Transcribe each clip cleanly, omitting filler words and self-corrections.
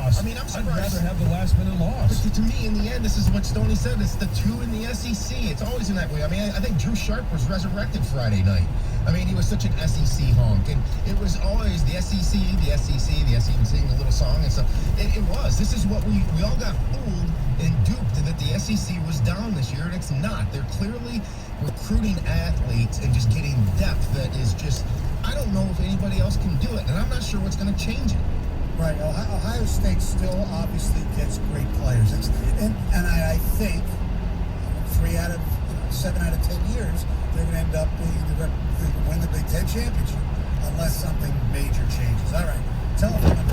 loss. I mean, I'm I'd surprised. rather have the last-minute loss. But to me, in the end, this is what Stoney said. It's the two in the SEC. It's always in that way. I mean, I think Drew Sharp was resurrected Friday night. I mean, he was such an SEC honk. And it was always the SEC, the SEC, the SEC, singing the little song and stuff. It was. This is what we all got fooled and duped that the SEC was down this year, and it's not. They're clearly recruiting athletes and just getting depth that is just, I don't know if anybody else can do it, and I'm not sure what's going to change it. Right. Ohio State still obviously gets great players. And I think 7 out of 10 years, they're going to end up win the Big Ten championship unless something major changes. All right. Telephone number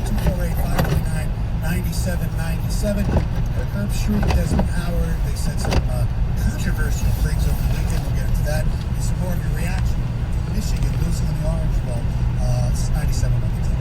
248-539-9797. Herb Street, Desmond Howard, they said some controversial things over the weekend. We'll get into that. And some more of your reaction to Michigan losing in the Orange Bowl. This is 97 on the team.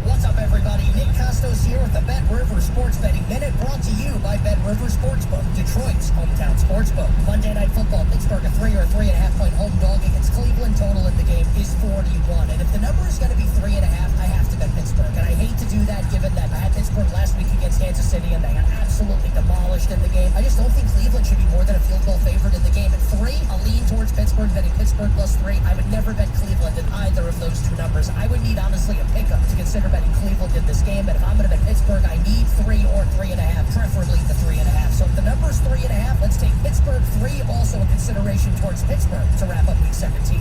What's up, everybody? Nick Costos here with the Bet River Sports Betting Minute, brought to you by Bet River Sportsbook, Detroit's hometown sportsbook. Monday Night Football, Pittsburgh, a 3 or 3.5 point home dog against Cleveland. Total in the game is 41. And if the number is going to be 3.5, I have to bet Pittsburgh. And I hate to do that, given that I had Pittsburgh last week against Kansas City, and they got absolutely demolished in the game. I just don't think Cleveland should be more than a field goal favorite in the game. At 3, I'll lean towards Pittsburgh, betting Pittsburgh plus 3. I would never bet Cleveland in either of those two numbers. I would need, honestly, a pickup to consider betting Cleveland in this game. But if I'm going to bet Pittsburgh, I need 3 or 3.5, preferably the 3.5. So if the number is 3.5, let's take Pittsburgh 3, also a consideration towards Pittsburgh to wrap up week 17.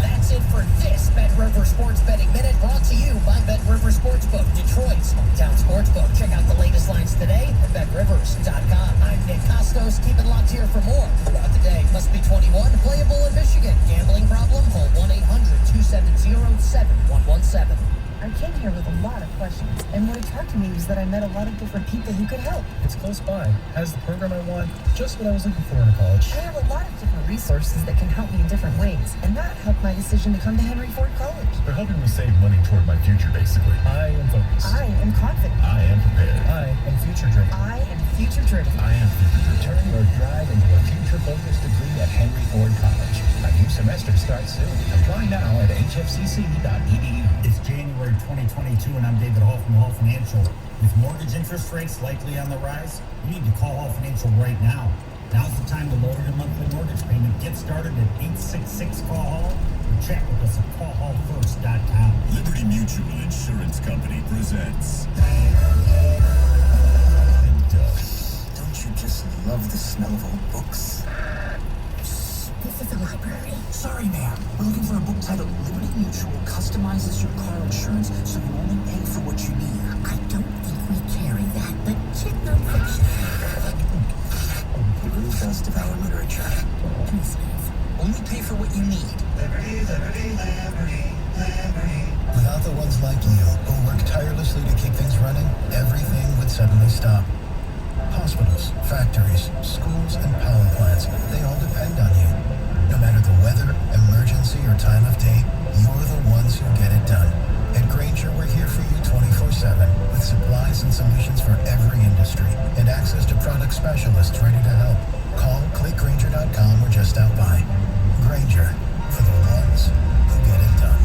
That's it for this Bet River Sports Betting Minute, brought to you by Bet River Sportsbook, Detroit's hometown sportsbook. Check out the latest lines today at BetRivers.com. I'm Nick Costos. Keep it locked here for more throughout the day. Must be 21, playable in Michigan. Gambling problem? Call 1-800-270-7117. I came here with a lot of questions, and what attracted me was that I met a lot of different people who could help. It's close by, has the program I want, just what I was looking for in a college. I have a lot of different resources that can help me in different ways, and that helped my decision to come to Henry Ford College. They're helping me save money toward my future, basically. I am focused. I am confident. I am prepared. I am future-driven. I am future-driven. I am future-driven. Turn your drive into a future-focused degree at Henry Ford College. A new semester starts soon. Apply now at hfcc.edu. It's January 2022, and I'm David Hall from Hall Financial. With mortgage interest rates likely on the rise, you need to call Hall Financial right now. Now's the time to lower your monthly mortgage payment. Get started at 866-CALL-HALL or check with us at callhallfirst.com. Liberty Mutual Insurance Company presents. Don't you just love the smell of old books? This is a library. Sorry, ma'am. We're looking for a book titled Liberty Mutual Customizes Your Car Insurance so you only pay for what you need. I don't think we carry that, but check non-fiction. We really does devour literature. Please leave. Only pay for what you need. Liberty, liberty, liberty, liberty. Without the ones like you who work tirelessly to keep things running, everything would suddenly stop. Hospitals, factories, schools, and power plants, they all depend on you. No matter the weather, emergency, or time of day, you're the ones who get it done. At Grainger, we're here for you 24/7 with supplies and solutions for every industry and access to product specialists ready to help. Call, click Grainger.com, or just stop by. Grainger, for the ones who get it done.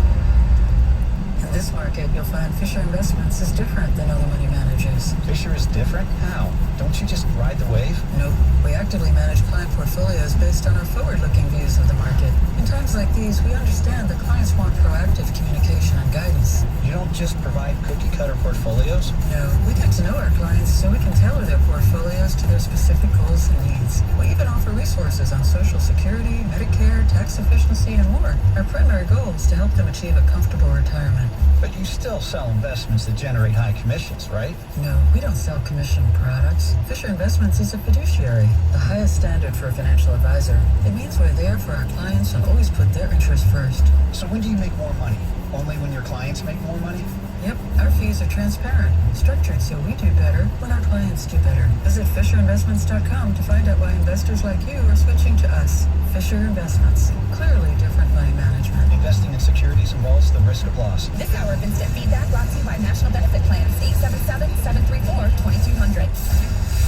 In this market, you'll find Fisher Investments is different than other money managers. Fisher is different? How? Don't you just ride the wave? Nope. We actively manage client portfolios based on our forward-looking views of the market. In times like these, we understand that clients want proactive communication and guidance. You don't just provide cookie-cutter portfolios? No. We get to know our clients so we can tailor their portfolios to their specific goals and needs. We even offer resources on Social Security, Medicare, tax efficiency, and more. Our primary goal is to help them achieve a comfortable retirement. But you still sell investments that generate high commissions, right? No, we don't sell commission products. Fisher Investments is a fiduciary, the highest standard for a financial advisor. It means we're there for our clients and always put their interests first. So when do you make more money? Only when your clients make more money? Yep, our fees are transparent, structured so we do better when our clients do better. Visit FisherInvestments.com to find out why investors like you are switching to us. Fisher Investments, clearly different money management. Investing in securities involves the risk of loss. This hour of instant feedback brought to you by National Benefit Plans, 877-734-2200.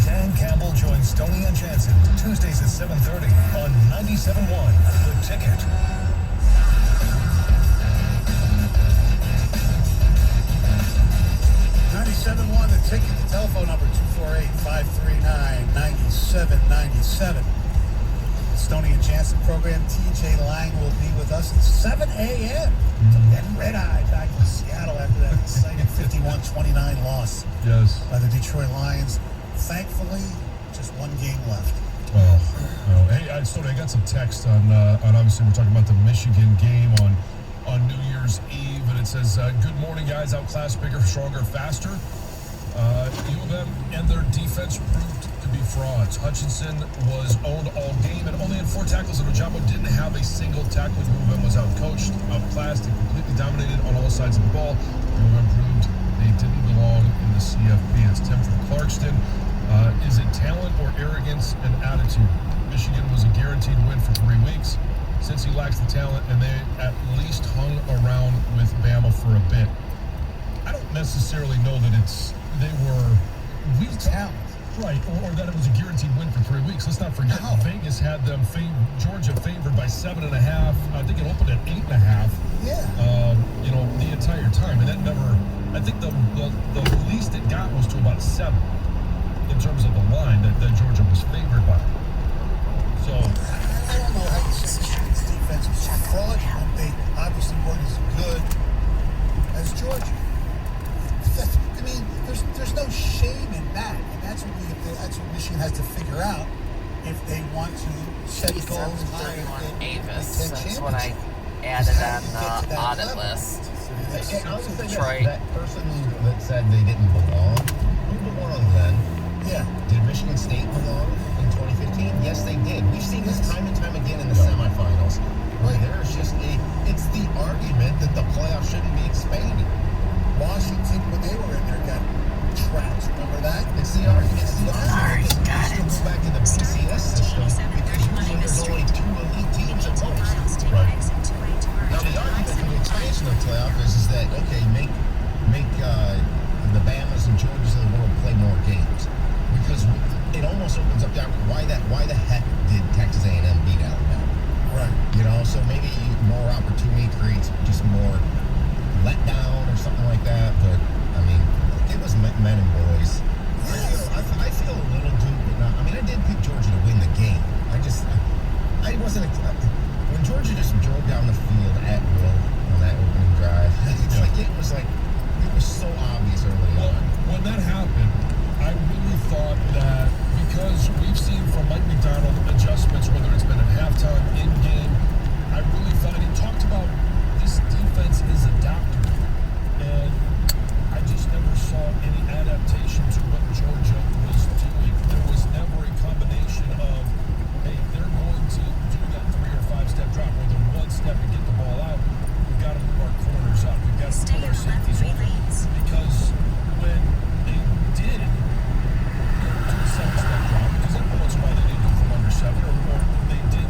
Dan Campbell joins Stoney and Jansen Tuesdays at 7:30 on 97. 97.1, The Ticket. The Ticket, the telephone number 248-539-9797. Stoney and Jansen program. TJ Lang will be with us at 7 a.m. to get red-eye back in Seattle after that exciting 51-29 loss by the Detroit Lions. Thankfully, just one game left. Well, hey, Stoney, I got some text on obviously we're talking about the Michigan game on New Year's Eve, and it says, good morning, guys. Outclassed, bigger, stronger, faster. U of M and their defense proved to be frauds. Hutchinson was owned all game and only had 4 tackles, and Ojabo didn't have a single tackle. U of M was outcoached, outclassed, and completely dominated on all sides of the ball. U of M proved they didn't belong in the CFP. It's Tim from Clarkston. Is it talent or arrogance and attitude? Michigan was a guaranteed win for 3 weeks. Since he lacks the talent, and they at least hung around with Bama for a bit. I don't necessarily know that they were weak talent, right? Or that it was a guaranteed win for 3 weeks. Let's not forget, Vegas had them Georgia favored by 7.5. I think it opened at 8.5. Yeah. The entire time, and that never. I think the least it got was to about 7 in terms of the line that Georgia was favored by. So. I don't know how you say Michigan's defense was fraudulent. They obviously weren't as good as Georgia. There's no shame in that, and that's what Michigan has to figure out if they want to set goals higher than Avis. That's what I added on the audit list. Detroit. That person that said they didn't belong, who belonged then? Yeah. Did Michigan State belong in 2015? Yes, they did. We've seen this time and time again in the semifinals. Right. There's just it's the argument that the playoffs shouldn't be expanded. Washington, when they were in there, got trounced. Remember that? It's the argument. It's the argument that we should go back to the BCS system because usually there's only 2 elite teams at most. Right. Now the argument for the expansion of the playoff is that okay, make the Bamas and Georgias of the world play more games because it almost opens up why the heck did Texas A&M beat Alabama? Right. So maybe more opportunity creates just more letdown or something like that. But I mean, it was men and boys. I feel a little due, but not. I mean, I did pick Georgia to win the game. I wasn't. When Georgia just drove down the field at will on that opening drive, it was so obvious early on. When that happened, I really thought that because we've seen from Mike McDonald adjustments, whether it's been at halftime, in game, I really thought, and he talked about this defense is adaptable, and I just never saw any adaptation to what Georgia was doing. There was never a combination of, hey, they're going to do that 3 or 5 step drop, whether 1 step and get the ball out. We've got to move our corners up. We've got to move our safeties over. Because when they did do a 7-step drop, because every once in a while they did go from under 7, or they did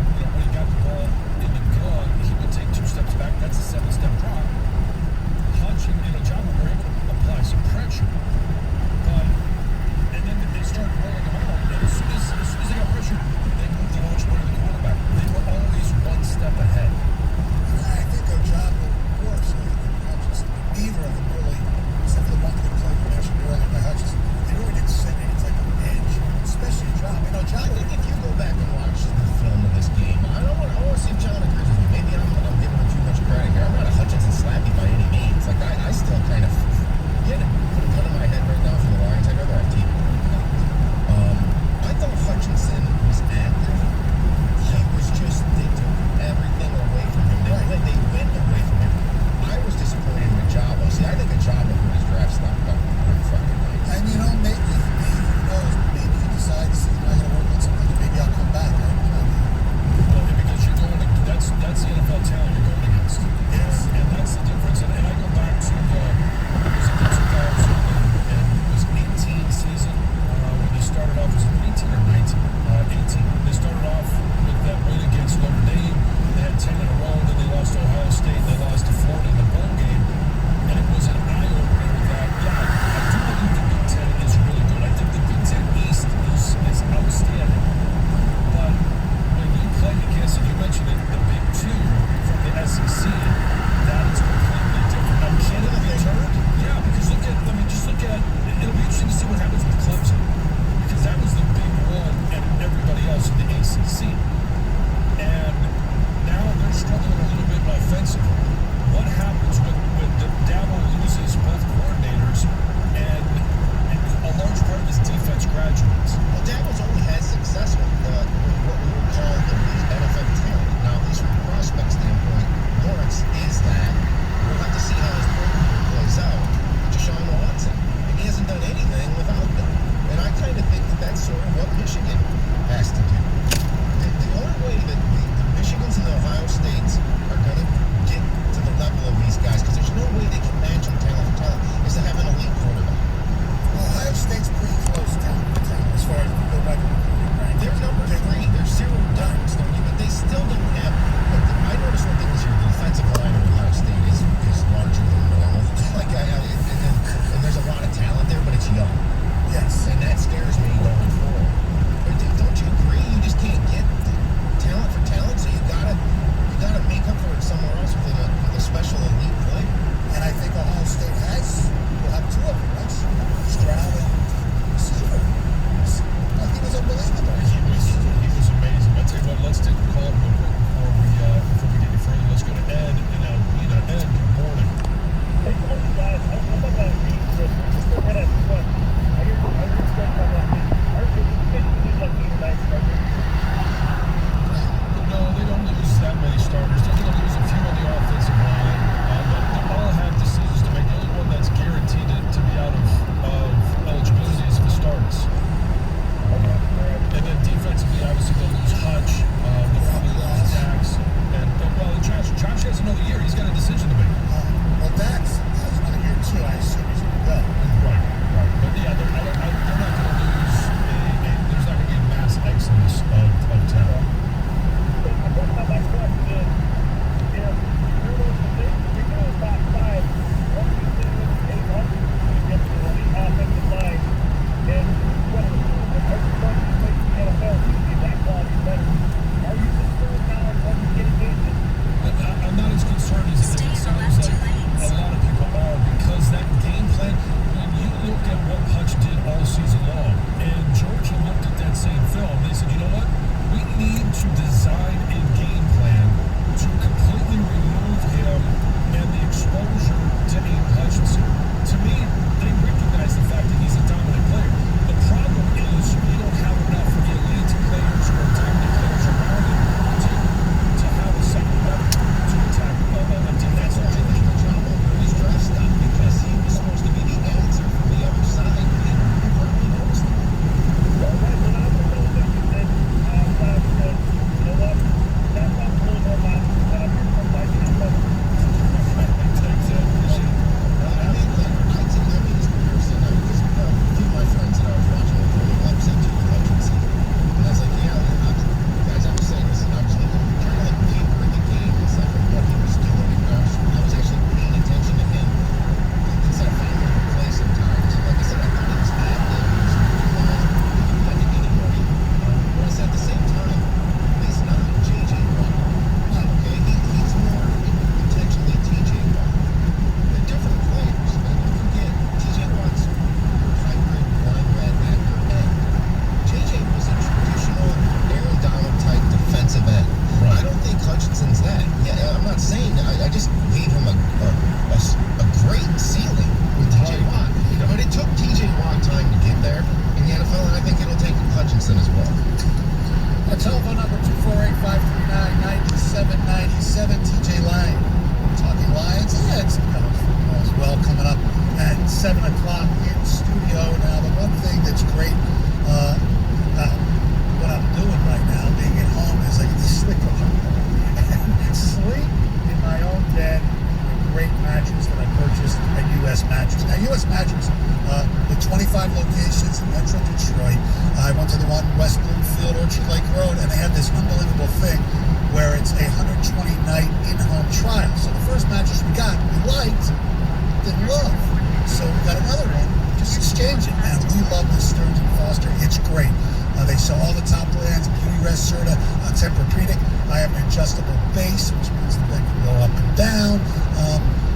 I have an adjustable base, which means the bed can go up and down.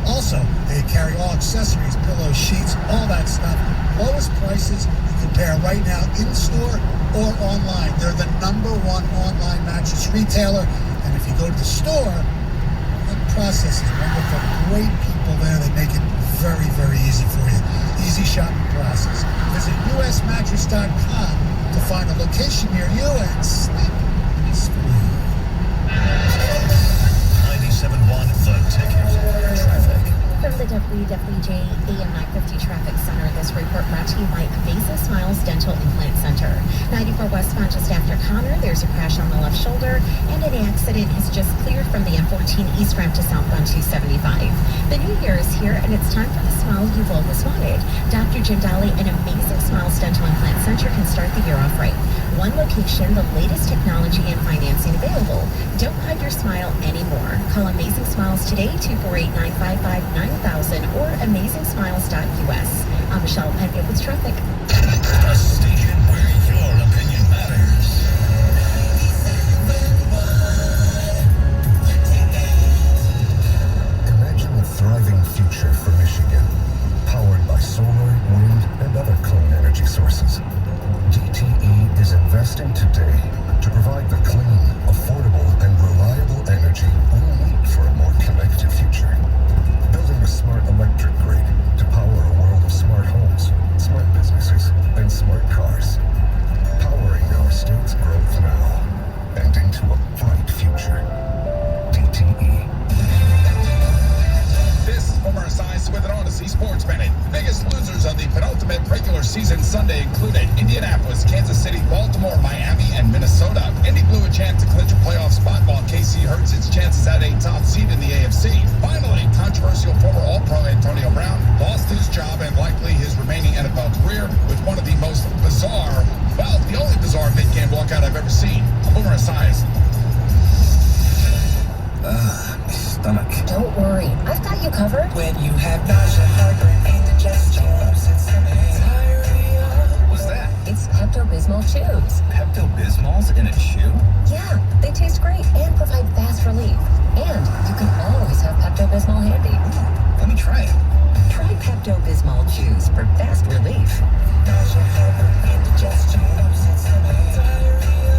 Also, they carry all accessories, pillows, sheets, all that stuff. Lowest prices you compare right now in store or online. They're the #1 online mattress retailer. And if you go to the store, the process is wonderful. Great people there. They make it very, very easy for you. Easy shopping process. Visit usmattress.com to find a location near you and sleep peacefully. 97.1 The Ticket. Traffic. From the WWJ AM 950 Traffic Center, this report brought to you by Amazing Smiles Dental Implant Center. 94 westbound just after Connor, there's a crash on the left shoulder, and an accident is just cleared from the M14 East ramp to southbound 275. The new year is here, and it's time for the smile you've always wanted. Dr. Jim Daly and Amazing Smiles Dental Implant Center can start the year off right. One location, the latest technology and financing available. Don't hide your smile anymore. Call Amazing Smiles today, 248-955-9000 or amazingsmiles.us. I'm Michelle Penfield with traffic. A station where your opinion matters. Imagine a thriving future for Michigan, powered by solar, wind, and other clean energy sources. DTE is investing today to provide the clean, affordable, and reliable energy we need for a more connected future. Building a smart electric grid to power a world of smart homes, smart businesses, and smart cars. Powering our state's growth now and into a bright future. DTE. This is Homer Esiason with an Odyssey Sports Minute. Biggest losers of the penultimate regular season Sunday included Indianapolis, Kansas City, Baltimore, Miami, and Minnesota. Indy blew a chance to clinch a playoff spot while KC hurts its chances at a top seed in the AFC. Finally, controversial former All-Pro Antonio Brown lost his job and likely his remaining NFL career with one of the most bizarre, well, the only bizarre mid-game walkout I've ever seen. Homer Esiason. My stomach. Don't worry, I've got you covered. When you have nausea, heartburn, indigestion, upsets the diarrhea. What's that? It's Pepto-Bismol chews. Pepto-Bismol's in a chew? Yeah, they taste great and provide fast relief. And you can always have Pepto-Bismol handy. Let me try it. Try Pepto-Bismol chews for fast relief. Nausea, heartburn, indigestion, upsets the diarrhea.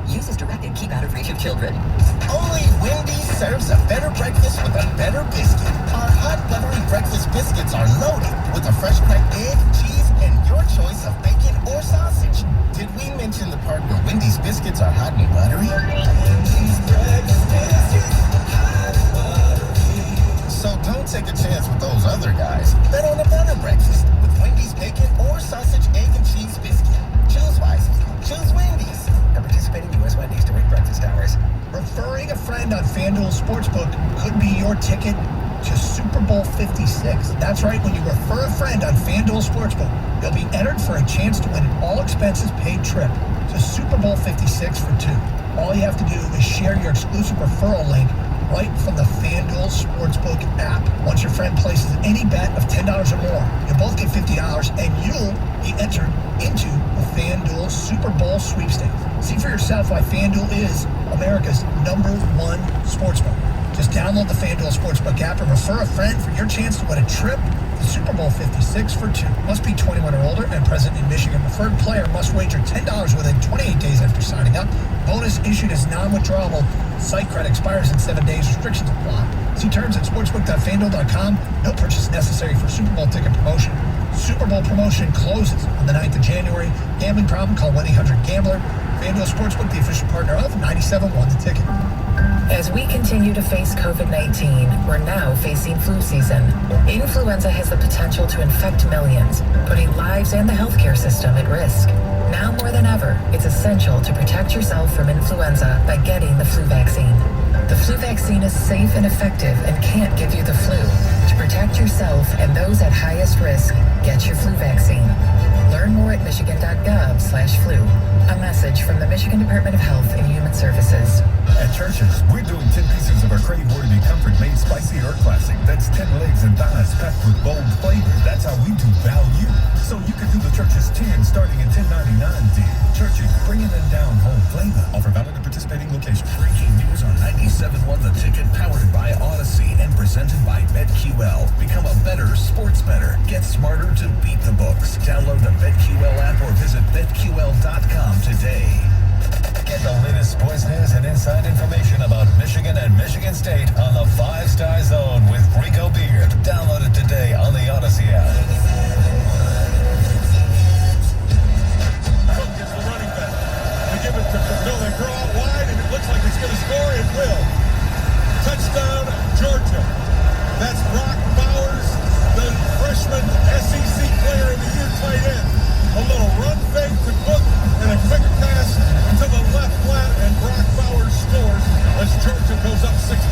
Use as directed. Keep out of reach of children. Only Wendy's serves a better breakfast with a better biscuit. Our hot buttery breakfast biscuits are loaded with a fresh cracked egg, cheese, and your choice of bacon or sausage. Did we mention the part where Wendy's biscuits are hot and buttery? So don't take a chance with those other guys. Bet on a better breakfast with Wendy's bacon or sausage, egg, and cheese biscuit. Choose wisely. Choose Wendy's. At participating U.S. Wendy's during breakfast hours. Referring a friend on FanDuel Sportsbook could be your ticket to Super Bowl 56. That's right, when you refer a friend on FanDuel Sportsbook, you'll be entered for a chance to win an all-expenses-paid trip to Super Bowl 56 for two. All you have to do is share your exclusive referral link right from the FanDuel Sportsbook app. Once your friend places any bet of $10 or more, you'll both get $50 and you'll be entered into the FanDuel Super Bowl sweepstakes. See for yourself why FanDuel is America's #1 sportsbook. Just download the FanDuel Sportsbook app and refer a friend for your chance to win a trip to Super Bowl 56 for two. Must be 21 or older and present in Michigan. Referred player must wager $10 within 28 days after signing up. Bonus issued as non-withdrawable. Site credit expires in 7 days. Restrictions apply. See terms at sportsbook.fanduel.com. No purchase necessary for Super Bowl ticket promotion. Super Bowl promotion closes on the 9th of January. Gambling problem? Call 1-800-GAMBLER. FanDuel Sportsbook, the official partner of 97.1 The Ticket. As we continue to face COVID-19, we're now facing flu season. Influenza has the potential to infect millions, putting lives and the healthcare system at risk. Now more than ever, it's essential to protect yourself from influenza by getting the flu vaccine. The flu vaccine is safe and effective and can't give you the flu. To protect yourself and those at highest risk, get your flu vaccine. Learn more at michigan.gov/flu. A message from the Michigan Department of Health and Human Services. At Church's, we're doing 10 pieces of our crave-worthy comfort-made spicy or classic. That's 10 legs and thighs packed with bold flavor. That's how we do value. So you can do the Church's 10 starting at $10.99 deal. Church's bringing them down home flavor. Offer valid at participating locations. Breaking news on 97.1 The Ticket, powered by Odyssey and presented by BetQL. Become a better sports bettor. Get smarter to beat the books. Download the BetQL app or visit BetQL.com today. Get the latest sports news and inside information about Michigan and Michigan State on the 5 Star Zone with Rico Beard. Download it today on the Odyssey app. Cook is the running back. They give it to Bill. They throw out wide, and it looks like it's going to score. It will. Touchdown, Georgia. That's Brock Bowers, the freshman SEC player of the year tight end. A little run fake to Cook and a quick pass to the left flat, and Brock Bowers scores as Georgia goes up 6-0.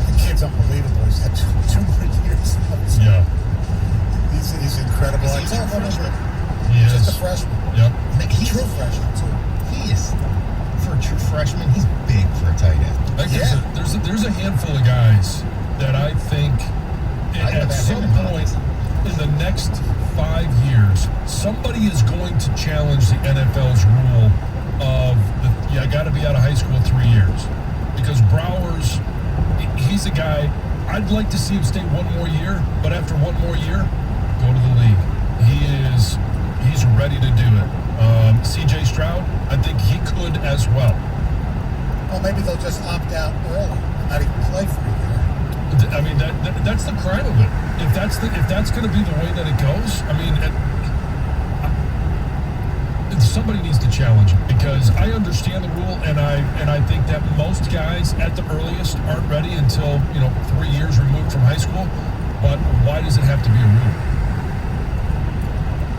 The kid's unbelievable. He's had two good years. Yeah. He's incredible. Is he a true freshman? He is. Just a freshman. Yep. He's True freshman, too. He is, for a true freshman, he's big for a tight end. Like there's a handful of guys that I think at some point in the next 5 years, somebody is going to challenge the NFL's rule of you got to be out of high school 3 years. Because Bowers, he's a guy, I'd like to see him stay one more year, but after one more year, go to the league. He's ready to do it. CJ Stroud, I think he could as well. Well, maybe they'll just opt out early and not even play for a year. I mean, that's the crime of it. If that's going to be the way that it goes, I mean, somebody needs to challenge it, because I understand the rule, and I think that most guys at the earliest aren't ready until 3 years removed from high school. But why does it have to be a rule?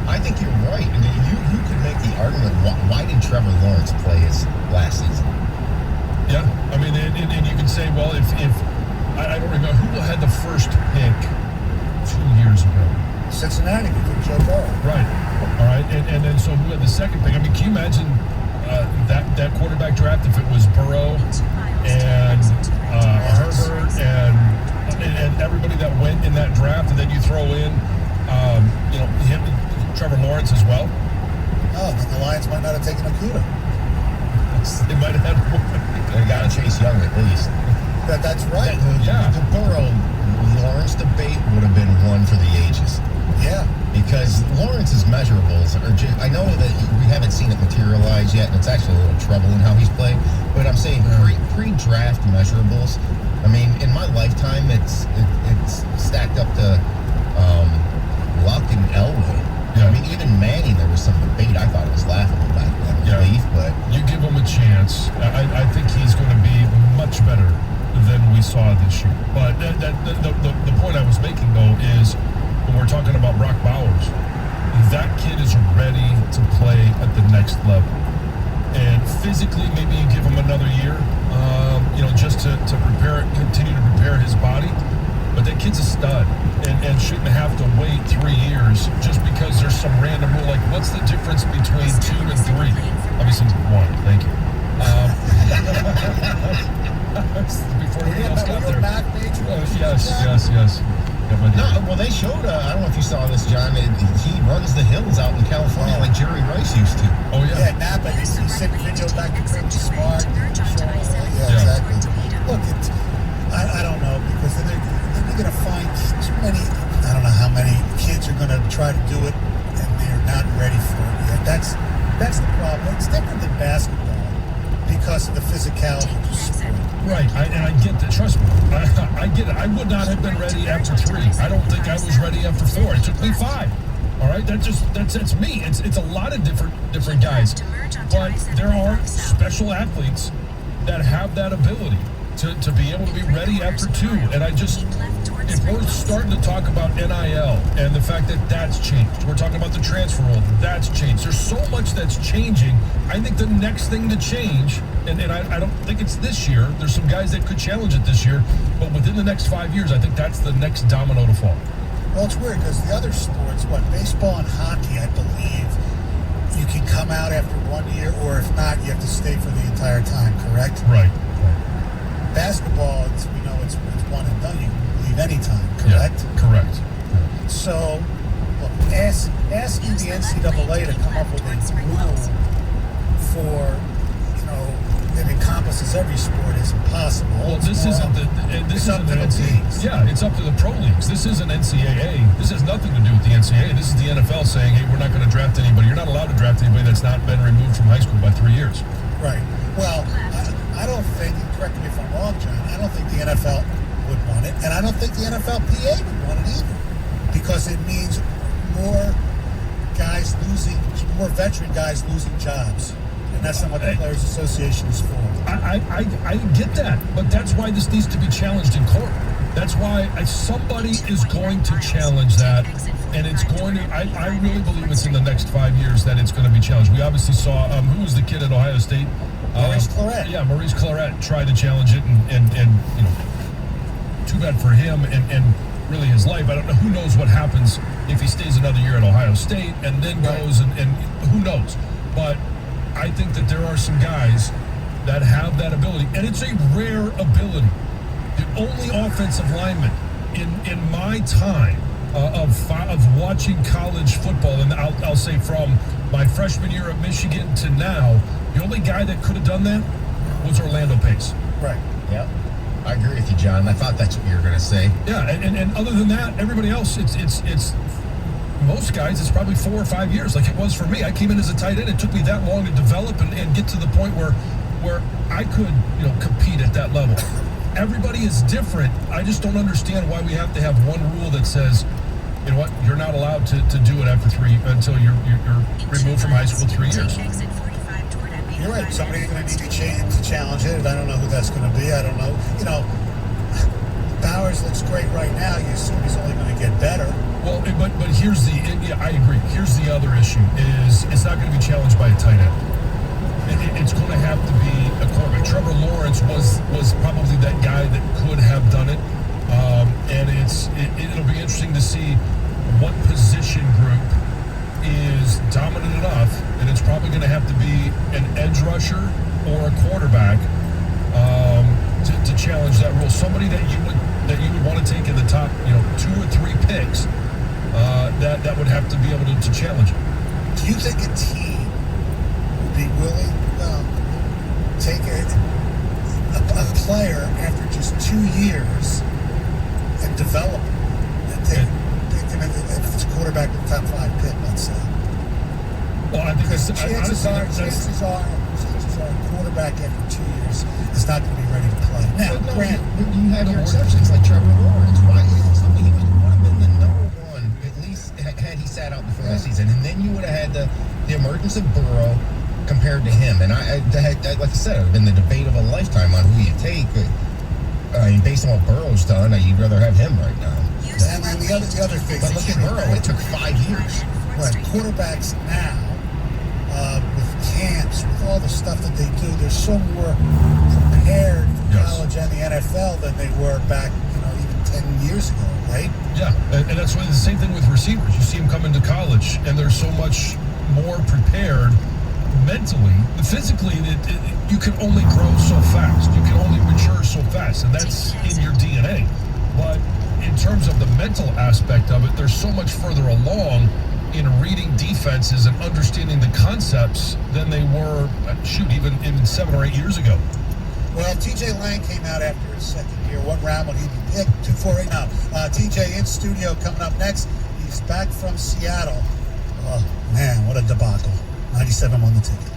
I think you're right. I mean, you could make the argument, why did Trevor Lawrence play his last season? Yeah, I mean, and you can say, well, if I don't remember who had the first pick 2 years ago. Cincinnati with Joe Burrow. Right. All right. And then so who had the second pick? I mean, can you imagine that quarterback draft if it was Burrow and Herbert and everybody that went in that draft, and then you throw in him, Trevor Lawrence as well? Oh, then the Lions might not have taken Okudah. They might have had one. They got Chase Young at least. That's right. The Burrow-Lawrence debate would have been one for the ages. Yeah. Because Lawrence's measurables are just, I know that we haven't seen it materialize yet, and it's actually a little troubling how he's played, but I'm saying pre-draft measurables, I mean, in my lifetime, it's stacked up to Luck and Elway. Yeah. I mean, even Manning, there was some debate. I thought it was laughable back then. Yeah. Leaf, but you give him a chance. I think he's going to be much better than we saw this year. But the point I was making, though, is when we're talking about Brock Bowers, that kid is ready to play at the next level. And physically, maybe you give him another year, just to continue to prepare his body. But that kid's a stud and shouldn't have to wait 3 years just because there's some random rule. Like, what's the difference between 2 and 3? Obviously, 1. Thank you. Before anything else got there. Yes. No, well, they showed, I don't know if you saw this, John, he runs the hills out in California like Jerry Rice used to. Oh, yeah. Yeah, Napa, you sent the video back to Kirby Smart. Yeah, exactly. Look, I don't know, because they're going to find too many, I don't know how many kids are going to try to do it, and they're not ready for it yet. That's the problem. It's different than basketball because of the physicality of the sport. Right, and I get that. Trust me, I get it. I would not have been ready after 3. I don't think I was ready after 4. It took me 5. All right, that's me. It's a lot of different guys, but there are special athletes that have that ability to be able to be ready after 2. And if we're starting to talk about NIL and the fact that that's changed, we're talking about the transfer rule, that's changed. There's so much that's changing. I think the next thing to change, and I don't think it's this year, there's some guys that could challenge it this year, but within the next 5 years, I think that's the next domino to fall. Well, it's weird because the other sports, baseball and hockey, I believe, you can come out after 1 year, or if not, you have to stay for the entire time, correct? Right. Basketball, we know it's one and done. You can leave anytime, correct? Yeah, correct. So look, asking the NCAA to come up with a rule for, that encompasses every sport is impossible. Well, this isn't the NCAA. Yeah, it's up to the pro leagues. This isn't NCAA. This has nothing to do with the NCAA. This is the NFL saying, hey, we're not going to draft anybody. You're not allowed to draft anybody that's not been removed from high school by 3 years. Right. Well, I don't think, correct me if I'm wrong, John, I don't think the NFL would want it, and I don't think the NFLPA would want it either, because it means more veteran guys losing jobs. And that's not what the Players Association is for. I get that, but that's why this needs to be challenged in court. That's why somebody is going to challenge that, and it's going to. I really believe it's in the next 5 years that it's going to be challenged. We obviously saw who was the kid at Ohio State? Maurice Clarett. Yeah, Maurice Clarett tried to challenge it, and too bad for him and really his life. I don't know. Who knows what happens if he stays another year at Ohio State and then goes and who knows? But I think that there are some guys that have that ability, and it's a rare ability. The only offensive lineman in my time of watching college football, and I'll say from my freshman year at Michigan to now, the only guy that could have done that was Orlando Pace. Right. Yeah. I agree with you, John. I thought that's what you were going to say. Yeah, and other than that, everybody else, it's most guys, it's probably 4 or 5 years, like it was for me. I came in as a tight end. It took me that long to develop and get to the point where I could, compete at that level. Everybody is different. I just don't understand why we have to have one rule that says, you know what, you're not allowed to do it after until you're removed from high school 3 years. You're right. Somebody's going to need to challenge it. I don't know who that's going to be. I don't know. Bowers looks great right now. You assume he's only going to get better. Well, but here's I agree. Here's the other issue is it's not going to be challenged by a tight end. It's going to have to be a quarterback. Trevor Lawrence was probably that guy that could have done it. And it'll be interesting to see what position group is dominant enough, and it's probably going to have to be an edge rusher or a quarterback to challenge that rule. Somebody that you would want to take in the top 2 or 3 picks that would have to be able to challenge it. Do you think a team would be willing to take a player after just 2 years and develop him and take him if it's a quarterback with the top 5 pick, let's say? Well, I think chances are a quarterback after 2 years is not going to be ready to play. Now, granted, you have your exceptions like Trevor Lawrence. Why? He would have been the number one, at least had he sat out before the season, and then you would have had the emergence of Burrow compared to him. And I like I said, it would have been the debate of a lifetime on who you take. Based on what Burrow's done, you'd rather have him right now. And the other thing, but look at Burrow. It took 5 years. Right, quarterbacks now, with camps, with all the stuff that they do, they're so more prepared for college and the NFL than they were back, even 10 years ago, right? Yeah, and that's why the same thing with receivers. You see them come into college, and they're so much more prepared mentally. Physically, you can only grow so fast. You can only mature so fast, and that's in your DNA. But in terms of the mental aspect of it, they're so much further along in reading defenses and understanding the concepts than they were, even 7 or 8 years ago. Well, TJ Lang came out after his second year. What round will he be picked? 248 now. TJ in studio coming up next. He's back from Seattle. Oh, man, what a debacle. 97 on the ticket.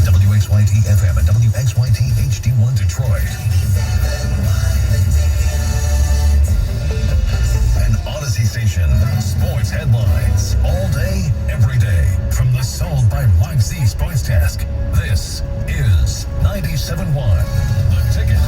WXYT FM and WXYT HD1 Detroit. An Odyssey station. Sports headlines. All day, every day. From the Sold by Mike Z Sports Desk. This is 97.1. The Ticket.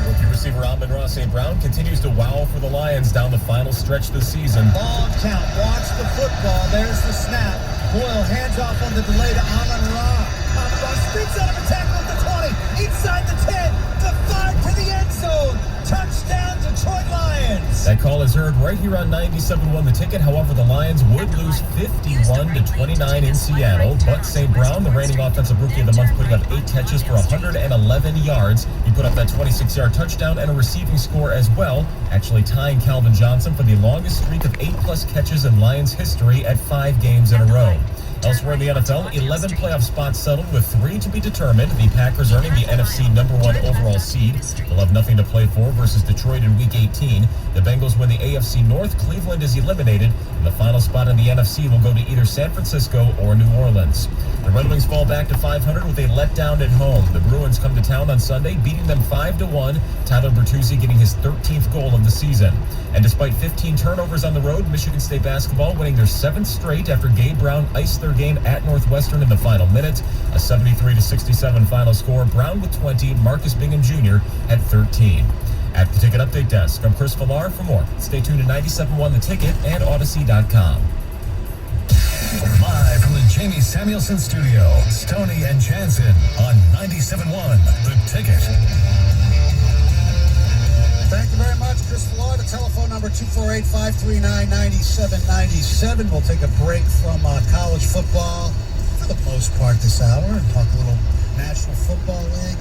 Rookie receiver Amon-Ra St. Brown continues to wow for the Lions down the final stretch this season. Long count. Watch the football. There's the snap. Boyle hands off on the delay to Amon-Ra. Amon-Ra spins out of a tackle at the 20. Inside the 10. The 5 to the end zone. Touchdown, Detroit Lions. That call is heard right here on 97.1 The Ticket. However, the Lions would lose 51-29 in Seattle. But St. Brown, the reigning offensive rookie of the month, putting up 8 catches for 111 yards. He put up that 26-yard touchdown and a receiving score as well, actually tying Calvin Johnson for the longest streak of 8+ catches in Lions history at 5 games in a row. Elsewhere in the NFL, 11 playoff spots settled with 3 to be determined. The Packers earning the NFC #1 overall seed. They'll have nothing to play for versus Detroit in Week 18. The Bengals win the AFC North. Cleveland is eliminated. And the final spot in the NFC will go to either San Francisco or New Orleans. The Red Wings fall back to 500 with a letdown at home. The Bruins come to town on Sunday, beating them 5-1. Tyler Bertuzzi getting his 13th goal of the season. And despite 15 turnovers on the road, Michigan State basketball winning their 7th straight after Gabe Brown iced their game at Northwestern in the final minute. A 73-67 final score. Brown with 20, Marcus Bingham Jr. at 13. At the Ticket Update Desk, I'm Chris Villar. For more, stay tuned to 97.1 The Ticket and Odyssey.com. Live from the Jamie Samuelson Studio, Stoney and Jansen on 97.1 The Ticket. Thank you very much, Chris Villar. The telephone number 248-539-9797. We'll take a break from college football for the most part this hour and talk a little National Football League.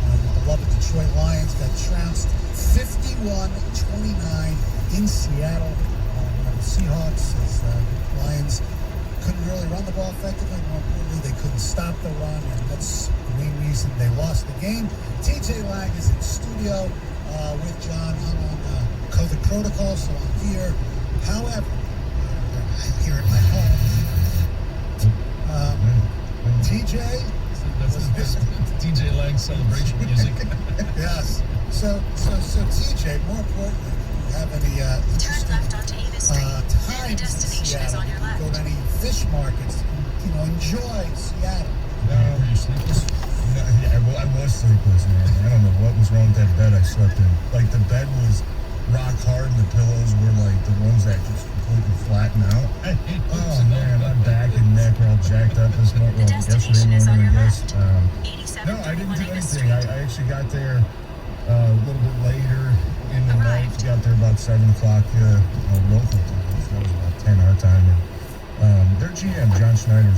The beloved Detroit Lions got trounced 51-29 in Seattle. The Seahawks, as the Lions couldn't really run the ball effectively. More importantly, they couldn't stop the run, and that's the main reason they lost the game. TJ Lang is in studio with John. I'm on COVID protocol, so I'm here. However, I'm here at my home. TJ? TJ Lang celebration music. Yes. So TJ, more importantly, do you have any interesting times in Seattle? Go to any fish markets? Enjoy Seattle. Were you sleepless? No, yeah, I was sleepless, man. I don't know what was wrong with that bed I slept in. Like, the bed was rock hard and the pillows were like the ones that just completely flatten out. Oh man, my back and neck are all jacked up this morning. Well, yesterday morning, I guess. No, I didn't do anything. I actually got there a little bit later in the night. Got there about 7 o'clock local time. So that was about 10 our time. And their GM, John Schneider, is